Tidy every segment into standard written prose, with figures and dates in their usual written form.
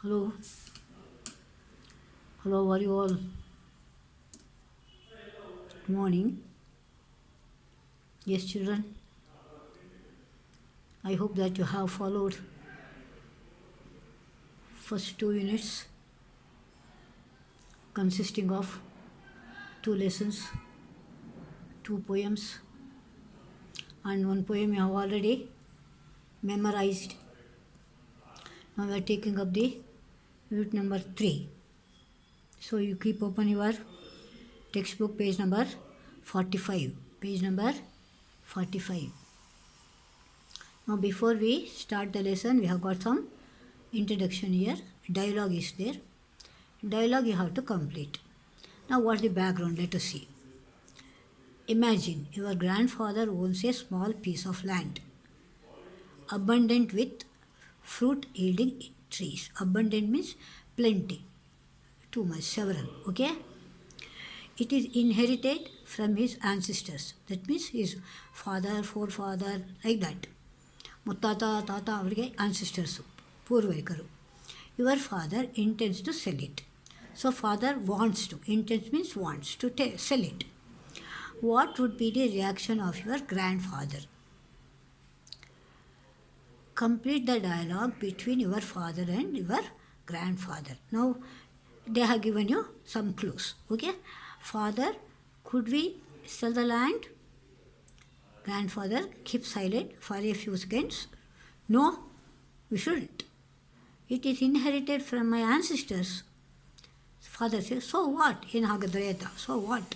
Hello, hello, how are you all? Morning. Yes, children. I hope that you have followed first 2 units consisting of two lessons, two poems, and one poem you have already memorized. Now we are taking up the unit number 3. So you keep open your textbook page number 45. Page number 45. Now before we start the lesson, we have got some introduction here. Dialogue is there. Dialogue you have to complete. Now what's the background? Let us see. Imagine your grandfather owns a small piece of land, abundant with fruit yielding trees. Abundant means plenty, too much, several. Okay? It is inherited from his ancestors. That means his father, forefather, like that. Muttata, tata, ಅವರಿಗೆ ancestors, ಪೂರ್ವಿಕರು. Your father intends to sell it. So father wants to. Intends means wants to sell it. What would be the reaction of your grandfather? Complete the dialogue between your father and your grandfather. Now they have given you some clues. Okay? Father, could we sell the land? Grandfather keeps silent for a few seconds. No, we shouldn't. It is inherited from my ancestors. Father says, so what? In Hagadreta, so what?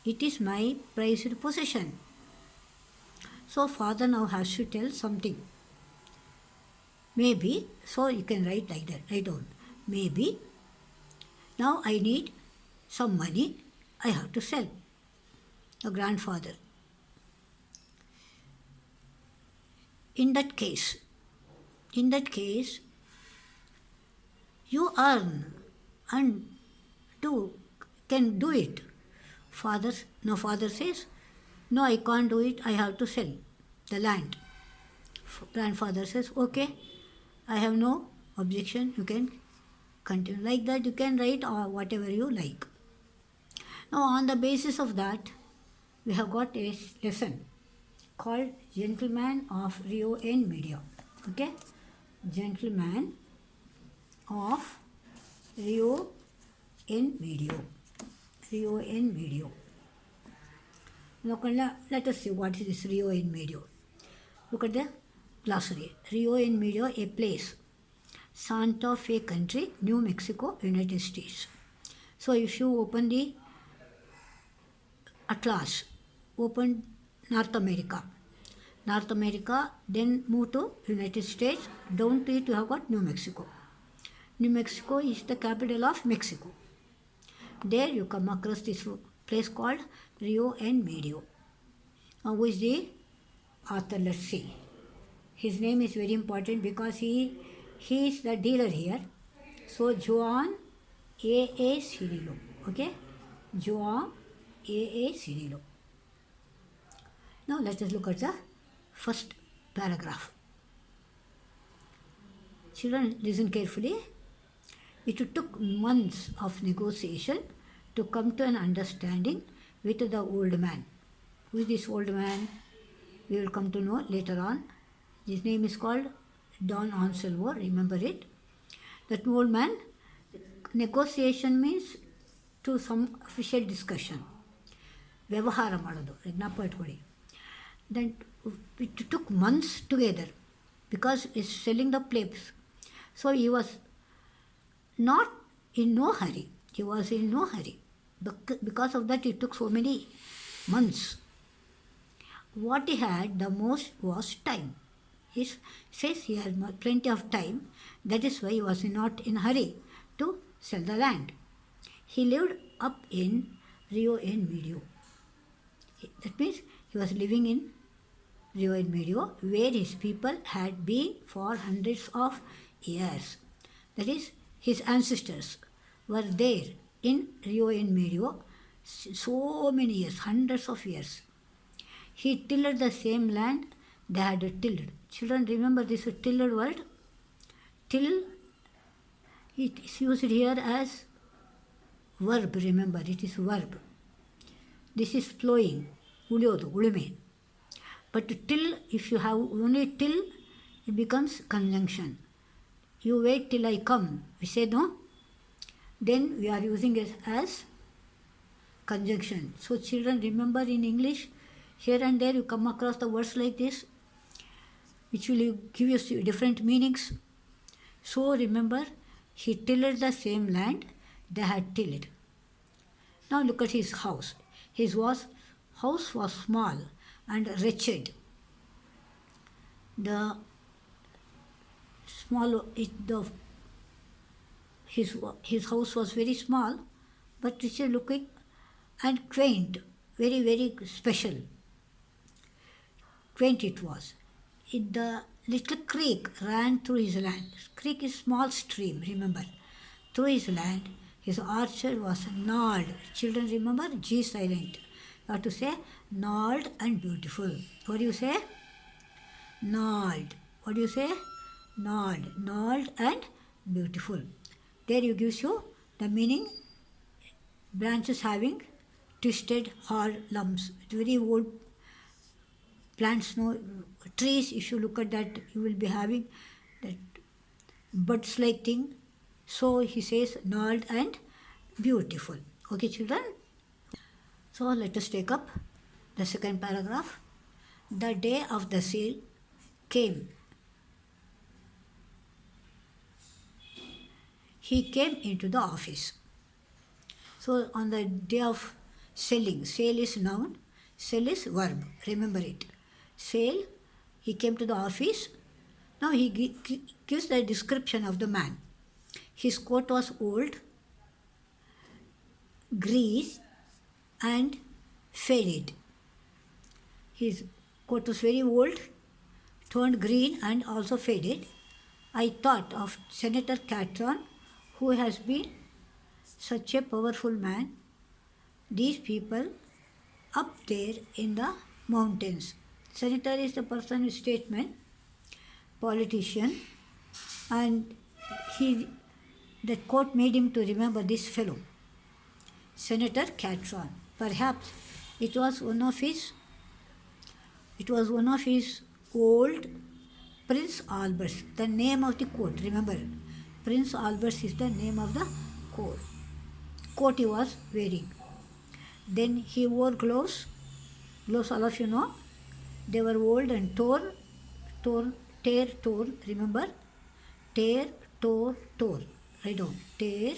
It is my prized possession. So father now has to tell something. Maybe, so you can write like that, write down. Maybe, now I need some money, I have to sell. The grandfather. In that case, you earn and can do it. Father says, no, I can't do it, I have to sell the land. Grandfather says, okay, I have no objection, you can continue. Like that you can write or whatever you like. Now on the basis of that, we have got a lesson called Gentleman of Rio in Medio. Okay? Gentleman of Rio in Medio. Rio in Medio. Now let us see what is this Rio in Medio. Look at the glossary. Rio in Medio, a place. Santa Fe country, New Mexico, United States. So if you open the atlas, open North America, then move to United States, down to it you have got New Mexico. New Mexico is the capital of Mexico. There you come across this place called Rio en Medio. Now who is the author? Let's see. His name is very important because he is the dealer here. So Juan A. Cirillo. Okay? Juan A. Cirillo. Now let us look at the first paragraph. Children, listen carefully. It took months of negotiation to come to an understanding with the old man. Who is this old man? We will come to know later on. His name is called Don Anselmo, remember it. That old man, negotiation means to some official discussion. ವ್ಯವಹಾರ ಮಾಡೋದು ಜ್ಞಾಪ ಇಟ್ಕೊಳ್ಳಿ. Then it took months together because it's selling the place. So he was not in no hurry. He was in no hurry. Because of that it took so many months. What he had the most was time. He says he had plenty of time. That is why he was not in hurry to sell the land. He lived up in Rio en Medio. That means he was living in Rio en Medio, where his people had been for hundreds of years. That is, his ancestors were there in Rio en Medio so many years, hundreds of years. He tilled the same land they had tilled. Children, remember this tilled word? Till It is used here as verb, remember, it is verb. This is flowing, ulyodu, ulume. But till, if you have only till, it becomes conjunction. You wait till I come, we say no, then we are using it as conjunction. So children, remember in English, here and there you come across the words like this, which will give you different meanings. So remember, he tilled the same land they had tilled. Now look at his house. His house was small and wretched. His house was very small, but wretched looking and quaint, very, very special. Quaint it was. The little creek ran through his land. Creek is small stream, remember. Through his land, his orchard was gnarled. Children, remember, G silent. You have to say gnarled and beautiful. What do you say? Gnarled. What do you say? Gnarled. Gnarled and beautiful. There you gives you the meaning. Branches having twisted hard lumps. Very old plants, no trees. If you look at that, you will be having that buds like thing. So he says gnarled and beautiful. Okay, children. So let us take up the second paragraph. The day of the sale came. He came into the office. So on the day of selling, sale is noun, sell is verb. Remember it. Sale, he came to the office. Now he gives the description of the man. His coat was old, greased, and faded. His coat was very old, turned green, and also faded. I thought of Senator Catron, who has been such a powerful man. These people up there in the mountains. Senator is the person who is statesman, politician, and that quote made him to remember this fellow, Senator Catron. Perhaps it was one of his old Prince Albert's, the name of the coat. Remember, Prince Albert's is the name of the coat he was wearing. Then he wore gloves. Gloves, all of you know, they were old and torn. Remember, tear, tore. Write down. Tear,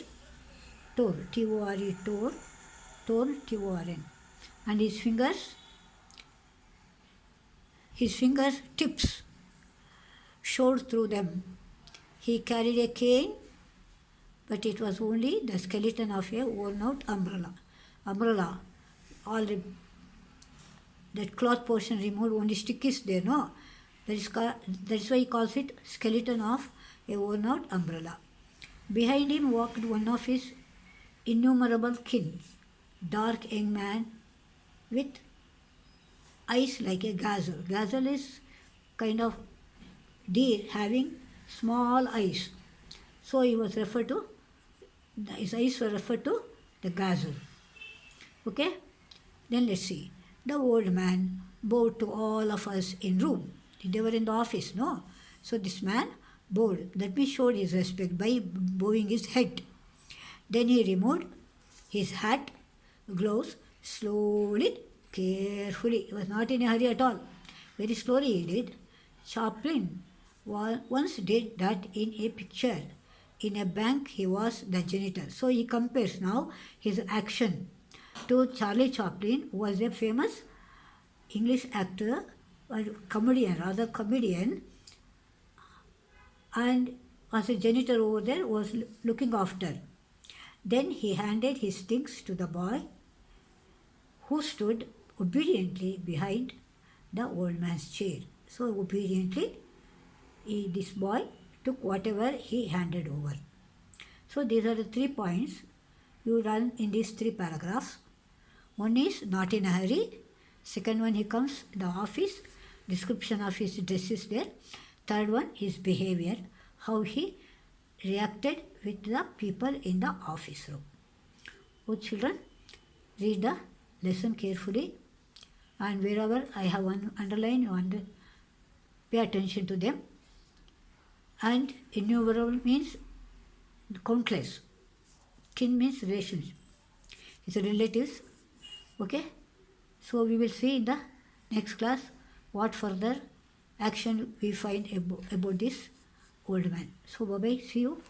tore. T-O-R-E, tore, torn, T-O-R-N. And his finger tips showed through them. He carried a cane, but it was only the skeleton of a worn-out umbrella. All that cloth portion removed, only stick is there, no? That's why he calls it skeleton of a worn-out umbrella. Behind him walked one of his innumerable kin, dark young man with eyes like a gazelle. Gazelle is kind of deer having small eyes. So his eyes were referred to the gazelle. Okay? Then let's see. The old man bowed to all of us in room. They were in the office, no? So this man bowed. That means showed his respect by bowing his head. Then he removed his hat, gloves, slowly, carefully. He was not in a hurry at all. Very slowly he did. Chaplin once did that in a picture. In a bank, he was the janitor. So he compares now his action to Charlie Chaplin, who was a famous English actor, or comedian, and was a janitor over there, was looking after. Then he handed his things to the boy, who stood obediently behind the old man's chair. So obediently, this boy took whatever he handed over. So these are the 3 points you run in these 3 paragraphs. One is not in a hurry. Second one, he comes in the office. Description of his dress is there. Third one, his behavior, how he reacted with the people in the office room. Oh children, read the lesson carefully, and wherever I have underlined, you pay attention to them. And innumerable means countless. Kin means relations. It's relatives. Okay? So we will see in the next class what further action we find about this old man. So bye bye. See you.